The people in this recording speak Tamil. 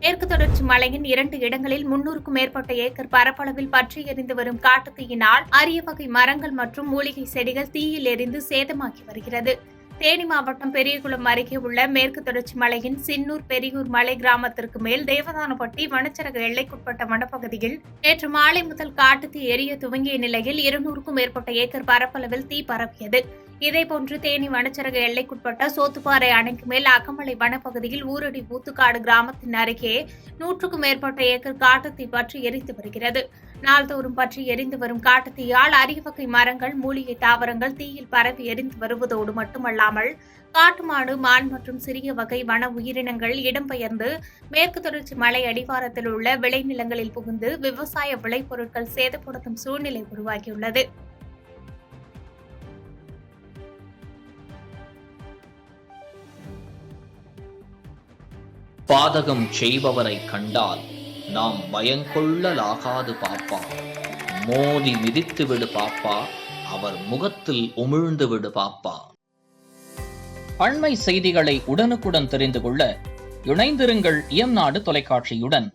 மேற்கு தொடர்ச்சி மலையின் 2 இடங்களில் 300க்கும் மேற்பட்ட ஏக்கர் பரப்பளவில் பற்றி எரிந்து வரும் காட்டுத்தீயினால் அரிய வகை மரங்கள் மற்றும் மூலிகை செடிகள் தீயில் எரிந்து சேதமாகி வருகிறது. தேனி மாவட்டம் பெரியகுளம் அருகே உள்ள மேற்கு தொடர்ச்சி மலையின் சின்னூர் பெரியூர் மலை கிராமத்திற்கு மேல் தேவதானப்பட்டி வனச்சரக எல்லைக்குட்பட்ட வனப்பகுதியில் நேற்று மாலை முதல் காட்டுத்தீ எரிய துவங்கிய நிலையில் 200க்கும் மேற்பட்ட ஏக்கர் பரப்பளவில் தீ பரவியது. இதேபோன்று தேனி வனச்சரக எல்லைக்குட்பட்ட சோத்துப்பாறை அணைக்கு மேல் அகமலை வனப்பகுதியில் ஊரடி ஊத்துக்காடு கிராமத்தின் அருகே 100க்கும் மேற்பட்ட ஏக்கர் காட்டுத்தீ பற்றி எரிந்து வருகிறது. நாள்தோறும் பற்றி எரிந்து வரும் காட்டுத்தீயால் அரிய வகை மரங்கள், மூலிகை தாவரங்கள் தீயில் பரவி எரிந்து வருவதோடு மட்டுமல்லாமல் காட்டுமாடு, மான் மற்றும் சிறிய வகை வன உயிரினங்கள் இடம்பெயர்ந்து மேற்கு தொடர்ச்சி மலை அடிவாரத்தில் உள்ள விளைநிலங்களில் புகுந்து விவசாய விளைபொருட்கள் சேதப்படுத்தும் சூழ்நிலை உருவாகியுள்ளது. பாதகம் செய்பவரை கண்டால் நாம் பயங்கொள்ளலாகாது பாப்பா. மோதி மிதித்து விடு பாப்பா, அவர் முகத்தில் உமிழ்ந்து விடு பாப்பா. அண்மை செய்திகளை உடனுக்குடன் தெரிந்து கொள்ள இணைந்திருங்கள் இயம்நாடு தொலைக்காட்சியுடன்.